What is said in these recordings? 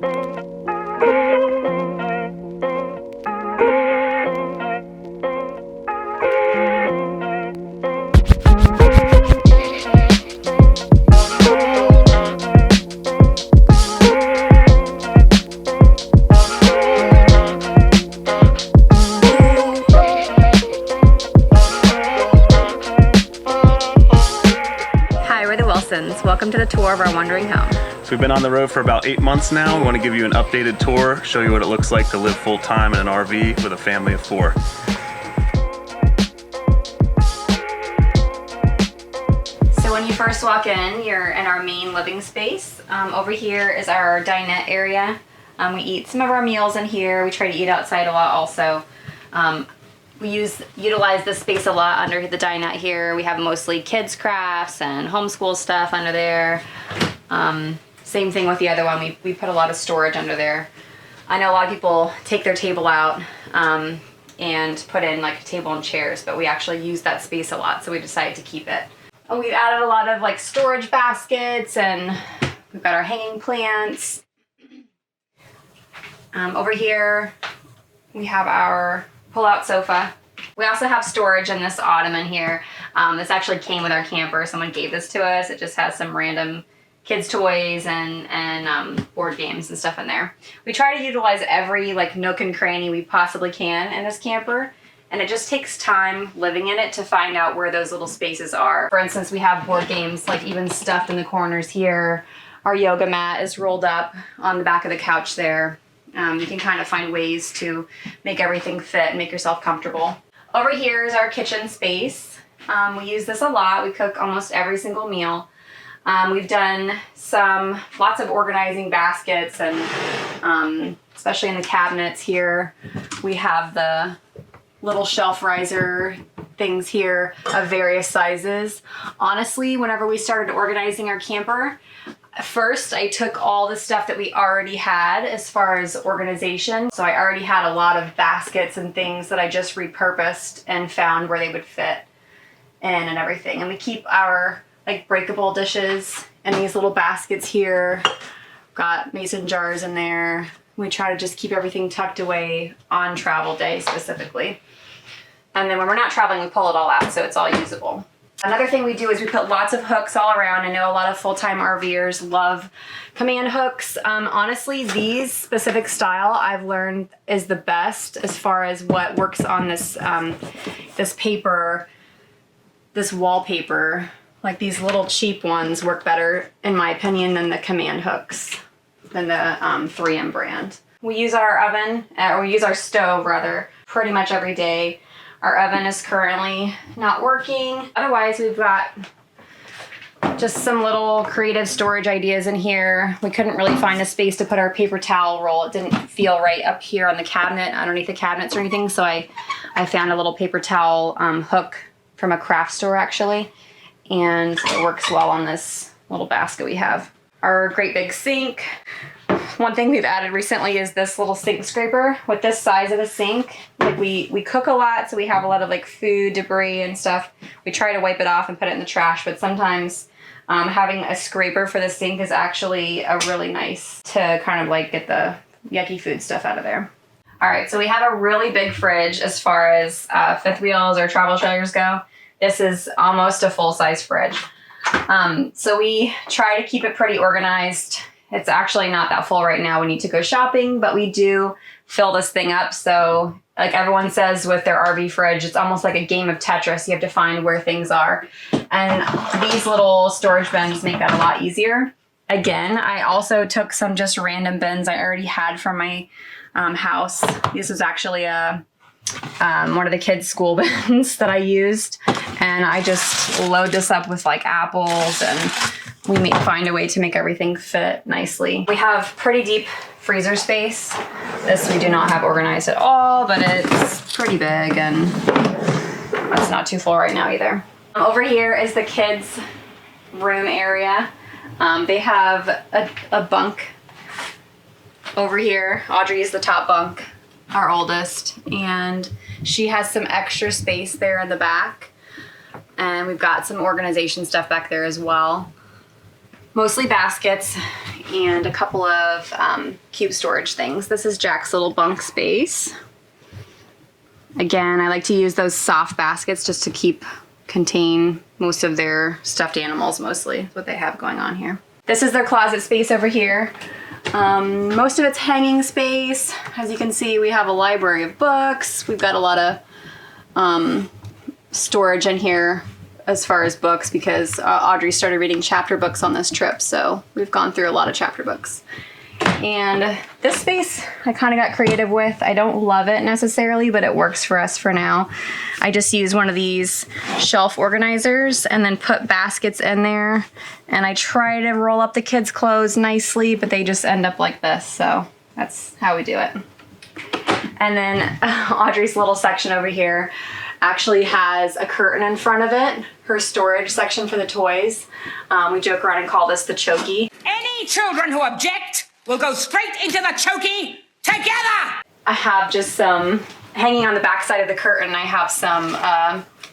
Welcome to the tour of our Wandering Home. So we've been on the road for about 8 months now. We want to give you an updated tour, show you what it looks like to live full-time in an RV with a family of 4. So when you first walk in, you're in our main living space. Over here is our dinette area. We eat some of our meals in here. We try to eat outside a lot also. We utilize this space a lot under the dinette here. We have mostly kids crafts and homeschool stuff under there. Same thing with the other one. We put a lot of storage under there. I know a lot of people take their table out and put in like a table and chairs, but we actually use that space a lot, so we decided to keep it. And we've added a lot of like storage baskets, and we've got our hanging plants. Over here we have our pull-out sofa. We also have storage in this ottoman here. This actually came with our camper. Someone gave this to us. It just has some random kids' toys and board games and stuff in there. We try to utilize every like nook and cranny we possibly can in this camper, and it just takes time living in it to find out where those little spaces are. For instance, we have board games like even stuffed in the corners here. Our yoga mat is rolled up on the back of the couch there. You can kind of find ways to make everything fit and make yourself comfortable. Over here is our kitchen space. We use this a lot. We cook almost every single meal. We've done lots of organizing baskets, and especially in the cabinets here, we have the little shelf riser things here of various sizes. Honestly, whenever we started organizing our camper, first, I took all the stuff that we already had as far as organization. So I already had a lot of baskets and things that I just repurposed and found where they would fit in and everything. And we keep our like breakable dishes in these little baskets here. Got mason jars in there. We try to just keep everything tucked away on travel day specifically. And then when we're not traveling, we pull it all out so it's all usable. Another thing we do is we put lots of hooks all around. I know a lot of full-time RVers love command hooks. Honestly, these specific style I've learned is the best as far as what works on this this paper, this wallpaper. Like these little cheap ones work better, in my opinion, than the command hooks, than the 3M brand. We use our oven, or we use our stove rather, pretty much every day. Our oven is currently not working. Otherwise, we've got just some little creative storage ideas in here. We couldn't really find a space to put our paper towel roll. It didn't feel right up here on the cabinet, underneath the cabinets or anything. So I found a little paper towel hook from a craft store actually. And it works well on this little basket we have. Our great big sink. One thing we've added recently is this little sink scraper. With this size of a sink, like we cook a lot, so we have a lot of like food debris and stuff. We try to wipe it off and put it in the trash, but sometimes having a scraper for the sink is actually a really nice to kind of like get the yucky food stuff out of there. All right, so we have a really big fridge as far as fifth wheels or travel trailers go. This is almost a full-size fridge. So we try to keep it pretty organized. It's actually not that full right now. We need to go shopping, but we do fill this thing up. So like everyone says with their RV fridge, it's almost like a game of Tetris. You have to find where things are. And these little storage bins make that a lot easier. Again, I also took some just random bins I already had from my house. This was actually one of the kids' school bins that I used. And I just load this up with like apples, and we find a way to make everything fit nicely. We have pretty deep freezer space. This we do not have organized at all, but it's pretty big and it's not too full right now either. Over here is the kids' room area. They have a bunk over here. Audrey is the top bunk, our oldest, and she has some extra space there in the back. And we've got some organization stuff back there as well. mostly baskets and a couple of cube storage things. This is Jack's little bunk space. Again, I like to use those soft baskets just to contain most of their stuffed animals, mostly is what they have going on here. This is their closet space over here. Most of it's hanging space. As you can see, we have a library of books. We've got a lot of storage in here as far as books because Audrey started reading chapter books on this trip, so we've gone through a lot of chapter books. And this space I kind of got creative with. I don't love it necessarily, but it works for us for now. I just use one of these shelf organizers and then put baskets in there. And I try to roll up the kids' clothes nicely, but they just end up like this. So that's how we do it. And then Audrey's little section over here actually has a curtain in front of it, her storage section for the toys. We joke around and call this the chokey. Any children who object will go straight into the chokey together! I have just some, hanging on the back side of the curtain, I have some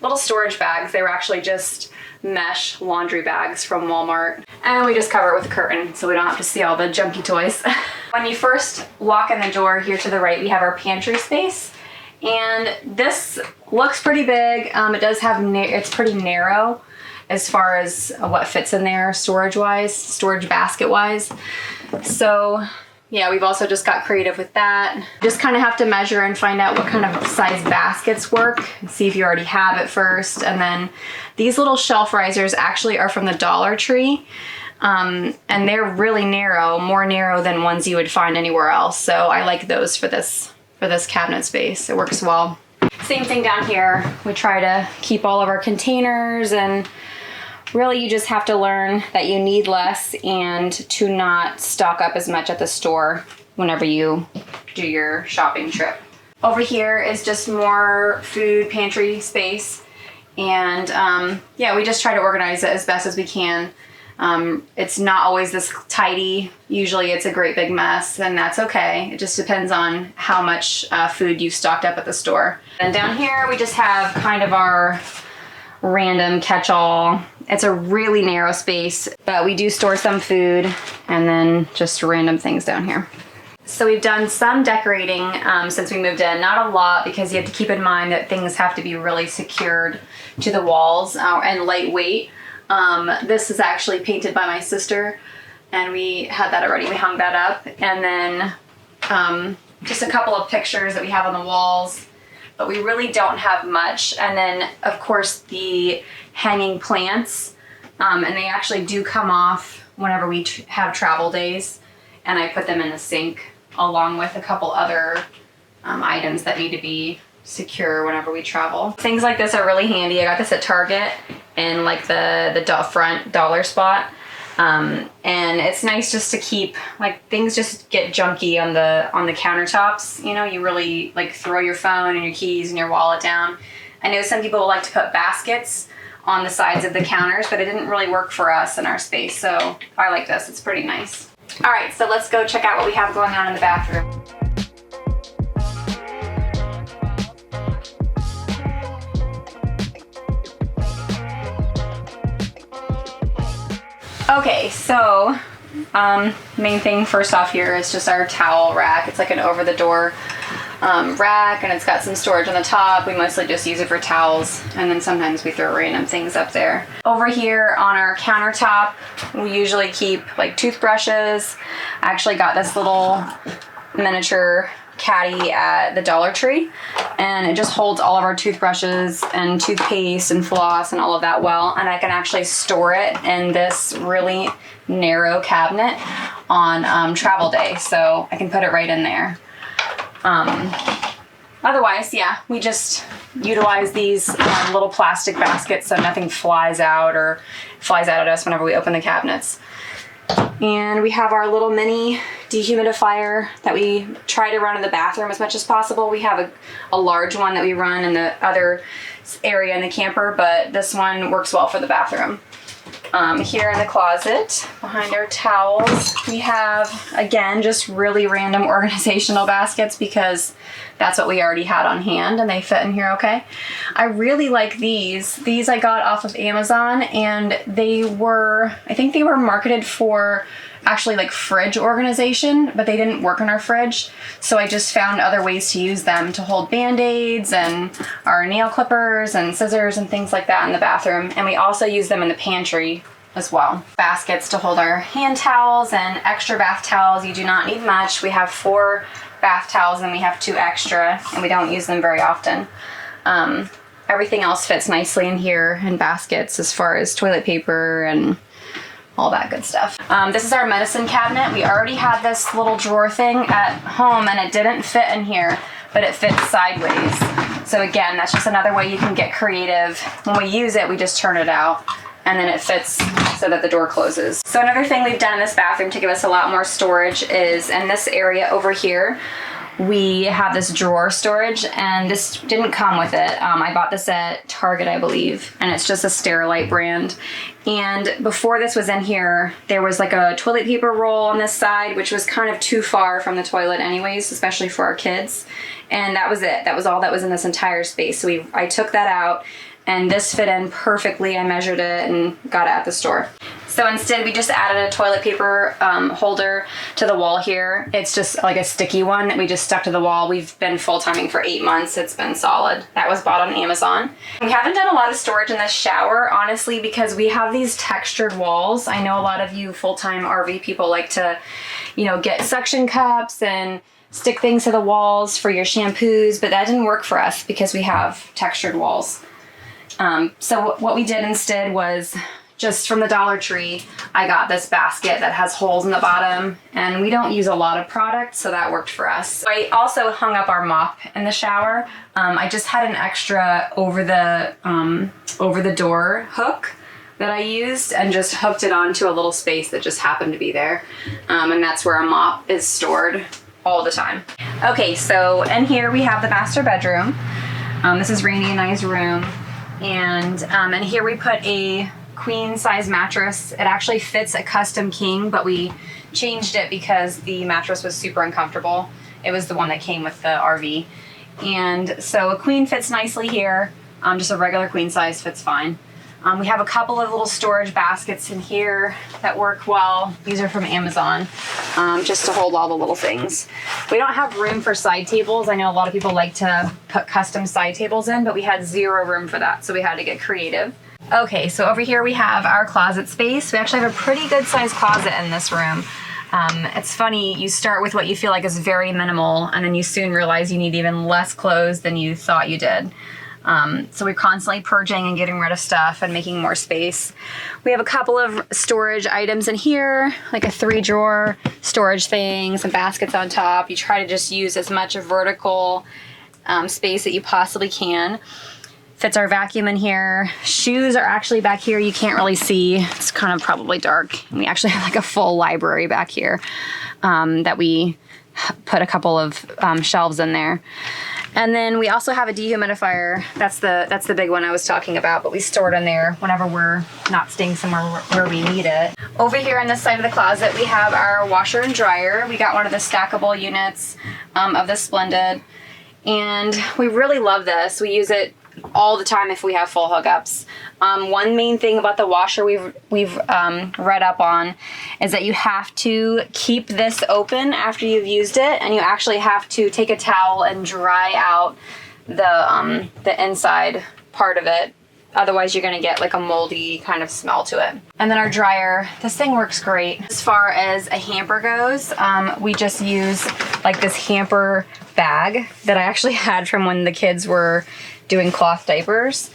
little storage bags. They were actually just mesh laundry bags from Walmart. And we just cover it with a curtain so we don't have to see all the junky toys. When you first walk in the door here to the right, we have our pantry space. And this looks pretty big. It does have, it's pretty narrow as far as what fits in there storage-wise, storage basket-wise. So yeah, we've also just got creative with that. Just kind of have to measure and find out what kind of size baskets work, see if you already have it first. And then these little shelf risers actually are from the Dollar Tree. And they're really narrow, more narrow than ones you would find anywhere else. So I like those for this cabinet space. It works well. Same thing down here. We try to keep all of our containers, and really you just have to learn that you need less and to not stock up as much at the store whenever you do your shopping trip. Over here is just more food pantry space. And yeah, we just try to organize it as best as we can. It's not always this tidy. Usually it's a great big mess, and that's okay. It just depends on how much food you've stocked up at the store. And down here we just have kind of our random catch-all. It's a really narrow space, but we do store some food and then just random things down here. So we've done some decorating since we moved in. Not a lot, because you have to keep in mind that things have to be really secured to the walls and lightweight. This is actually painted by my sister, and we had that already. We hung that up. And then just a couple of pictures that we have on the walls, but we really don't have much. And then of course the hanging plants, and they actually do come off whenever we have travel days, and I put them in the sink along with a couple other items that need to be secure whenever we travel. Things like this are really handy. I got this at Target in like the front dollar spot. And it's nice just to keep, like, things just get junky on the countertops. You know, you really like throw your phone and your keys and your wallet down. I know some people like to put baskets on the sides of the counters, but it didn't really work for us in our space. So I like this, it's pretty nice. All right, so let's go check out what we have going on in the bathroom. Okay, so main thing first off here is just our towel rack. It's like an over-the-door rack, and it's got some storage on the top. We mostly just use it for towels, and then sometimes we throw random things up there. Over here on our countertop, we usually keep like toothbrushes. I actually got this little miniature caddy at the Dollar Tree, and it just holds all of our toothbrushes and toothpaste and floss and all of that well, and I can actually store it in this really narrow cabinet on travel day, so I can put it right in there. Otherwise, yeah, we just utilize these little plastic baskets so nothing flies out at us whenever we open the cabinets. And we have our little mini dehumidifier that we try to run in the bathroom as much as possible. We have a large one that we run in the other area in the camper, but this one works well for the bathroom. Here in the closet, behind our towels, we have, again, just really random organizational baskets because that's what we already had on hand and they fit in here okay. I really like these. These I got off of Amazon and they were, I think they were marketed for actually like fridge organization, but they didn't work in our fridge. So I just found other ways to use them to hold Band-Aids and our nail clippers and scissors and things like that in the bathroom. And we also use them in the pantry as well. Baskets to hold our hand towels and extra bath towels. You do not need much. We have 4 bath towels and we have 2 extra and we don't use them very often. Everything else fits nicely in here in baskets as far as toilet paper and all that good stuff. This is our medicine cabinet. We already had this little drawer thing at home and it didn't fit in here, but it fits sideways. So again, that's just another way you can get creative. When we use it, we just turn it out and then it fits so that the door closes. So another thing we've done in this bathroom to give us a lot more storage is in this area over here, we have this drawer storage and this didn't come with it. I bought this at Target, I believe, and it's just a Sterilite brand. And before this was in here, there was like a toilet paper roll on this side, which was kind of too far from the toilet anyways, especially for our kids. And that was it. That was all that was in this entire space. So I took that out and this fit in perfectly. I measured it and got it at the store. So instead we just added a toilet paper holder to the wall here. It's just like a sticky one that we just stuck to the wall. We've been full-timing for 8 months. It's been solid. That was bought on Amazon. We haven't done a lot of storage in this shower, honestly, because we have these textured walls. I know a lot of you full-time RV people like to, you know, get suction cups and stick things to the walls for your shampoos, but that didn't work for us because we have textured walls. So what we did instead was just from the Dollar Tree, I got this basket that has holes in the bottom and we don't use a lot of product, so that worked for us. I also hung up our mop in the shower. I just had an extra over the door hook that I used and just hooked it onto a little space that just happened to be there. And that's where a mop is stored all the time. Okay, so in here we have the master bedroom. This is Randy and I's room. And in here we put a queen size mattress. It actually fits a custom king, but we changed it because the mattress was super uncomfortable. It was the one that came with the RV. And so a queen fits nicely here. Just a regular queen size fits fine. We have a couple of little storage baskets in here that work well. These are from Amazon, just to hold all the little things. We don't have room for side tables. I know a lot of people like to put custom side tables in, but we had 0 room for that, so we had to get creative. Okay, so over here we have our closet space. We actually have a pretty good sized closet in this room. It's funny, you start with what you feel like is very minimal, and then you soon realize you need even less clothes than you thought you did. So we're constantly purging and getting rid of stuff and making more space. We have a couple of storage items in here, like a 3-drawer storage thing, some baskets on top. You try to just use as much of vertical space that you possibly can. Fits our vacuum in here. Shoes are actually back here. You can't really see. It's kind of probably dark. And we actually have like a full library back here that we put a couple of shelves in there. And then we also have a dehumidifier. That's the big one I was talking about, but we store it in there whenever we're not staying somewhere where we need it. Over here on this side of the closet, we have our washer and dryer. We got one of the stackable units of the Splendid, and we really love this. We use it all the time if we have full hookups. One main thing about the washer we've read up on is that you have to keep this open after you've used it, and you actually have to take a towel and dry out the inside part of it. Otherwise, you're gonna get like a moldy kind of smell to it. And then our dryer, this thing works great. As far as a hamper goes, we just use like this hamper bag that I actually had from when the kids were doing cloth diapers.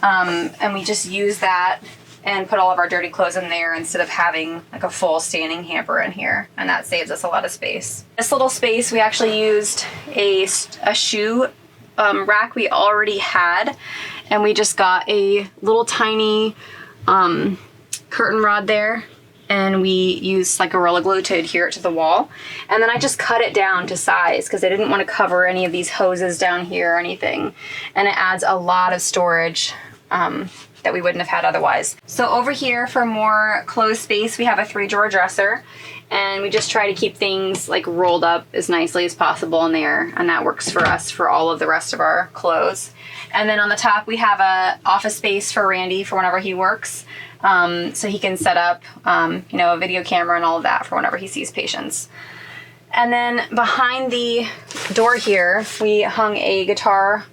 And we just use that and put all of our dirty clothes in there instead of having like a full standing hamper in here. And that saves us a lot of space. This little space, we actually used a shoe rack we already had, and we just got a little tiny curtain rod there, and we used like Gorilla Glue to adhere it to the wall. And then I just cut it down to size because I didn't want to cover any of these hoses down here or anything. And it adds a lot of storage that we wouldn't have had otherwise. So over here for more clothes space, we have a 3-drawer dresser, and we just try to keep things like rolled up as nicely as possible in there, and that works for us for all of the rest of our clothes. And then on the top we have a office space for Randy for whenever he works, so he can set up you know, a video camera and all of that for whenever he sees patients. And then behind the door here we hung a guitar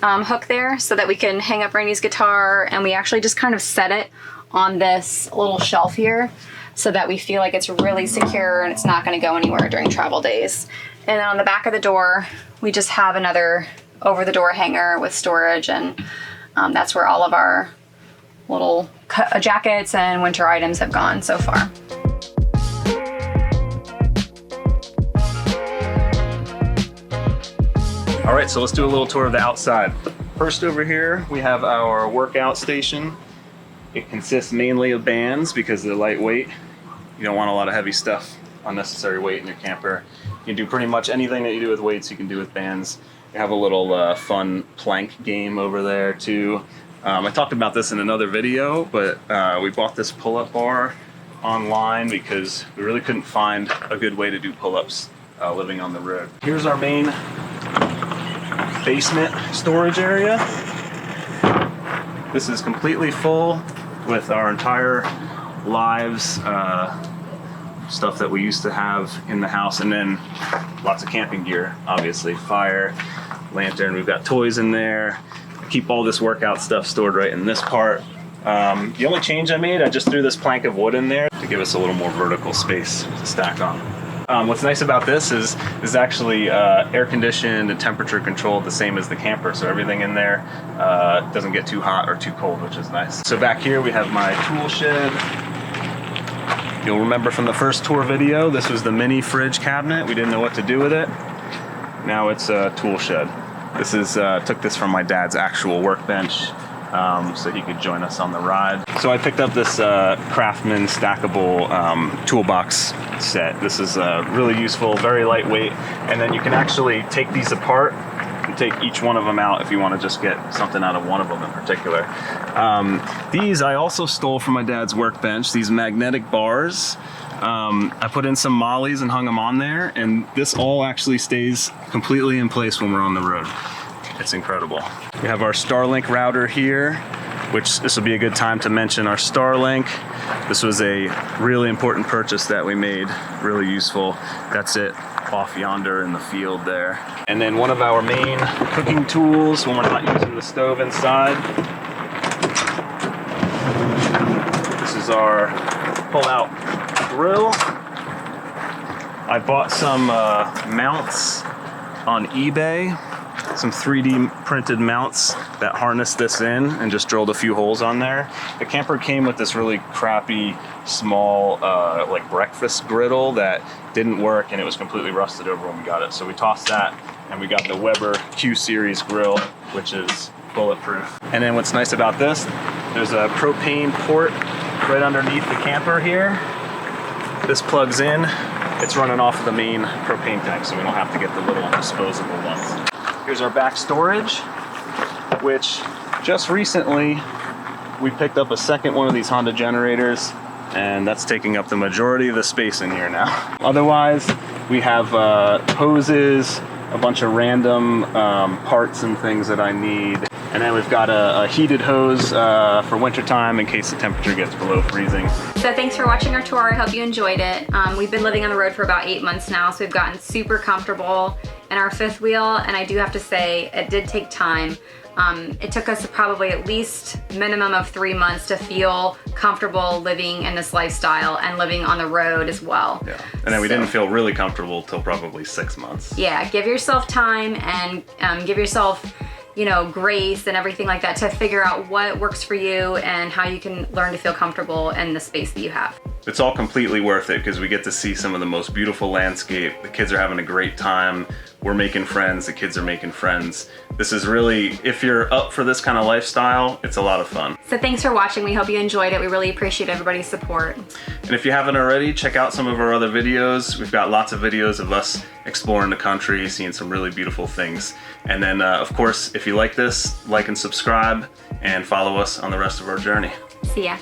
hook there so that we can hang up Randy's guitar, and we actually just kind of set it on this little shelf here so that we feel like it's really secure and it's not going to go anywhere during travel days. And then on the back of the door we just have another over the door hanger with storage, and that's where all of our little jackets and winter items have gone so far. All right, so let's do a little tour of the outside. First over here, we have our workout station. It consists mainly of bands because they're lightweight. You don't want a lot of heavy stuff, unnecessary weight in your camper. You can do pretty much anything that you do with weights, you can do with bands. We have a little fun plank game over there too. I talked about this in another video, but we bought this pull-up bar online because we really couldn't find a good way to do pull-ups living on the road. Here's our main basement storage area. This is completely full with our entire lives, stuff that we used to have in the house, and then lots of camping gear, obviously, fire, lantern. We've got toys in there. I keep all this workout stuff stored right in this part. The only change I made, I just threw this plank of wood in there to give us a little more vertical space to stack on. What's nice about this is actually air conditioned and temperature controlled the same as the camper, so everything in there doesn't get too hot or too cold, which is nice. So back here we have my tool shed. You'll remember from the first tour video, this was the mini fridge cabinet. We didn't know what to do with it. Now it's a tool shed. This is took this from my dad's actual workbench, so he could join us on the ride. So I picked up this Craftsman stackable toolbox set. This is really useful, very lightweight, and then you can actually take these apart and take each one of them out if you want to just get something out of one of them in particular. These I also stole from my dad's workbench, these magnetic bars. I put in some mollies and hung them on there, and this all actually stays completely in place when we're on the road. It's incredible. We have our Starlink router here, which this will be a good time to mention our Starlink. This was a really important purchase that we made, really useful. That's it off yonder in the field there. And then one of our main cooking tools when we're not using the stove inside. This is our pull-out grill. I bought some mounts on eBay, some 3D printed mounts that harness this in, and just drilled a few holes on there. The camper came with this really crappy small like breakfast griddle that didn't work, and it was completely rusted over when we got it. So we tossed that, and we got the Weber Q Series grill, which is bulletproof. And then what's nice about this, there's a propane port right underneath the camper here. This plugs in, it's running off of the main propane tank, so we don't have to get the little disposable ones. Here's our back storage, which just recently we picked up a second one of these Honda generators, and that's taking up the majority of the space in here now. Otherwise, we have hoses, a bunch of random parts and things that I need. And then we've got a heated hose for wintertime in case the temperature gets below freezing. So thanks for watching our tour. I hope you enjoyed it. We've been living on the road for about 8 months now, so we've gotten super comfortable in our fifth wheel, and I do have to say it did take time. It took us probably at least minimum of 3 months to feel comfortable living in this lifestyle and living on the road as well. Yeah, and then we didn't feel really comfortable till probably 6 months. Yeah, give yourself time and give yourself, you know, grace and everything like that to figure out what works for you and how you can learn to feel comfortable in the space that you have. It's all completely worth it because we get to see some of the most beautiful landscape. The kids are having a great time. we're making friends, the kids are making friends. This is really, if you're up for this kind of lifestyle, it's a lot of fun. So thanks for watching. We hope you enjoyed it. We really appreciate everybody's support. And if you haven't already, check out some of our other videos. We've got lots of videos of us exploring the country, seeing some really beautiful things. And then, of course, if you like this, like and subscribe, and follow us on the rest of our journey. See ya.